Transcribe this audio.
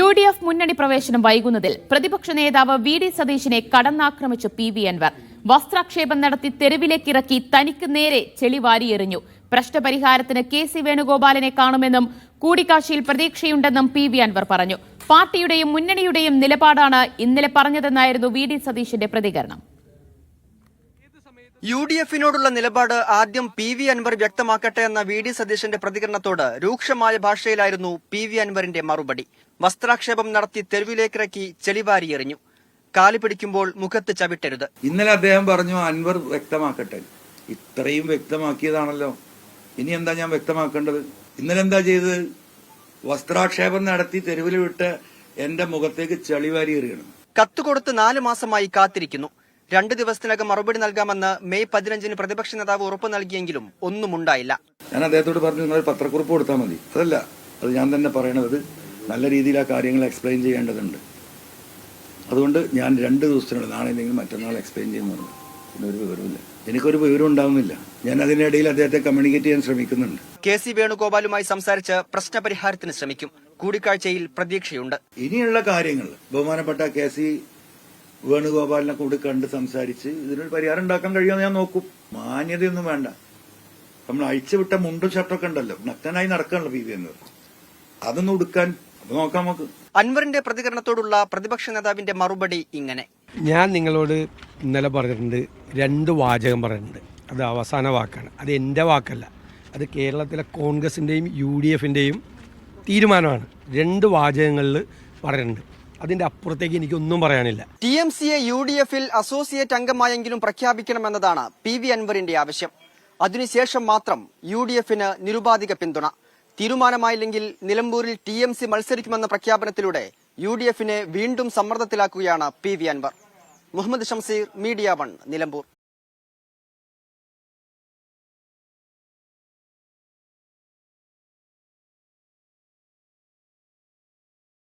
UDF മുന്നണി പ്രവേശനം വൈകുന്നതിൽ പ്രതിപക്ഷ നേതാവ് വി.ഡി. സതീശനെ കടന്നാക്രമിച്ചു പി.വി. അൻവർ. വസ്ത്രാക്ഷേപം നടത്തി തെരുവിലേക്കിറക്കി തനിക്ക് നേരെ ചെളി വാരിയെറിഞ്ഞു. പ്രശ്നപരിഹാരത്തിന് കെ.സി. വേണുഗോപാലിനെ കാണുമെന്നും കൂടിക്കാഴ്ചയിൽ പ്രതീക്ഷയുണ്ടെന്നും പി.വി. അൻവർ പറഞ്ഞു. പാർട്ടിയുടെയും മുന്നണിയുടെയും നിലപാടാണ് ഇന്നലെ പറഞ്ഞതെന്നായിരുന്നു വി.ഡി. സതീശന്റെ പ്രതികരണം. UDF-നോടുള്ള നിലപാട് ആദ്യം പി.വി. അൻവർ വ്യക്തമാക്കട്ടെ എന്ന വി.ഡി. സതീശന്റെ പ്രതികരണത്തോട് രൂക്ഷമായ ഭാഷയിലായിരുന്നു പി.വി. അൻവറിന്റെ മറുപടി. വസ്ത്രാക്ഷേപം നടത്തി തെരുവിലേക്കിറക്കി ചെളിവാരിയെറിഞ്ഞു. കാലി പിടിക്കുമ്പോൾ മുഖത്ത് ചവിട്ടരുത്. ഇന്നലെ അദ്ദേഹം പറഞ്ഞു അൻവർ വ്യക്തമാക്കട്ടെ. ഇത്രയും വ്യക്തമാക്കിയതാണല്ലോ, ഇനി എന്താ ഞാൻ വ്യക്തമാക്കേണ്ടത്? ഇന്നലെ എന്താ ചെയ്തത്? വസ്ത്രാക്ഷേപം നടത്തി തെരുവിൽ വിട്ട് എന്റെ മുഖത്തേക്ക് ചെളിവാരി എറിയണം. കത്ത് കൊടുത്ത് 4 മാസമായി കാത്തിരിക്കുന്നു. 2 ദിവസത്തിനകം മറുപടി നൽകാമെന്ന് മെയ് 15-ന് പ്രതിപക്ഷ നേതാവ് ഉറപ്പ് നൽകിയെങ്കിലും ഒന്നും ഉണ്ടായില്ല. ഞാൻ അദ്ദേഹത്തോട് പറഞ്ഞു, നിങ്ങൾ പത്രക്കുറിപ്പ് കൊടുത്താൽ മതി. അതല്ല, അത് ഞാൻ തന്നെ പറയണത്. നല്ല രീതിയിൽ ആ കാര്യങ്ങൾ എക്സ്പ്ലെയിൻ ചെയ്യേണ്ടതുണ്ട്. അതുകൊണ്ട് ഞാൻ 2 ദിവസത്തിനുള്ളിൽ, നാളെ എന്തെങ്കിലും മറ്റന്നാൾ എക്സ്പ്ലെയിൻ ചെയ്യുന്നുണ്ട്. പിന്നെ ഒരു വിവരമില്ല, എനിക്കൊരു വിവരം ഉണ്ടാവുന്നില്ല. ഞാൻ അതിനിടയിൽ അദ്ദേഹത്തെ കമ്മ്യൂണിക്കേറ്റ് ചെയ്യാൻ ശ്രമിക്കുന്നുണ്ട്. കെ.സി. വേണുഗോപാലുമായി സംസാരിച്ച് പ്രശ്നപരിഹാരത്തിന് ശ്രമിക്കും. കൂടിക്കാഴ്ചയിൽ പ്രതീക്ഷയുണ്ട്. ഇനിയുള്ള കാര്യങ്ങൾ ബഹുമാനപ്പെട്ട കെ.സി. വേണുഗോപാലിനെ കൂടി കണ്ട് സംസാരിച്ച് ഇതിനൊരു പരിഹാരം ഉണ്ടാക്കാൻ കഴിയുമെന്ന് ഞാൻ നോക്കും. മാന്യതയൊന്നും വേണ്ട. നമ്മൾ അഴിച്ചുവിട്ട മുണ്ടും ഷർട്ടൊക്കെ ഉണ്ടല്ലോ, നഗ്നനായി നടക്കാണല്ലോ പി.വി. അൻവർ. അതൊന്നും ഉടുക്കാൻ നോക്കാം നമുക്ക്. അൻവറിന്റെ പ്രതികരണത്തോടുള്ള പ്രതിപക്ഷ നേതാവിന്റെ മറുപടി ഇങ്ങനെ: ഞാൻ നിങ്ങളോട് ഇന്നലെ പറഞ്ഞിട്ടുണ്ട്, 2 വാചകം പറഞ്ഞിട്ടുണ്ട്. അത് അവസാന വാക്കാണ്. അത് എൻ്റെ വാക്കല്ല, അത് കേരളത്തിലെ കോൺഗ്രസിൻ്റെയും UDF-ൻ്റെയും തീരുമാനമാണ്. 2 വാചകങ്ങളിൽ പറഞ്ഞിട്ടുണ്ട്. അതിന്റെ അപ്പുറത്തേക്ക് എനിക്കൊന്നും പറയാനില്ല. TMC-യെ UDF-ൽ അസോസിയേറ്റ് അംഗമായെങ്കിലും പ്രഖ്യാപിക്കണമെന്നതാണ് പി.വി. അൻവറിന്റെ ആവശ്യം. അതിനുശേഷം മാത്രം UDF-ന് നിരുപാധിക പിന്തുണ. തീരുമാനമായില്ലെങ്കിൽ നിലമ്പൂരിൽ TMC മത്സരിക്കുമെന്ന പ്രഖ്യാപനത്തിലൂടെ UDF-നെ വീണ്ടും സമ്മർദ്ദത്തിലാക്കുകയാണ് പി.വി. അൻവർ. മുഹമ്മദ് ഷംസീർ, മീഡിയ 1, നിലമ്പൂർ.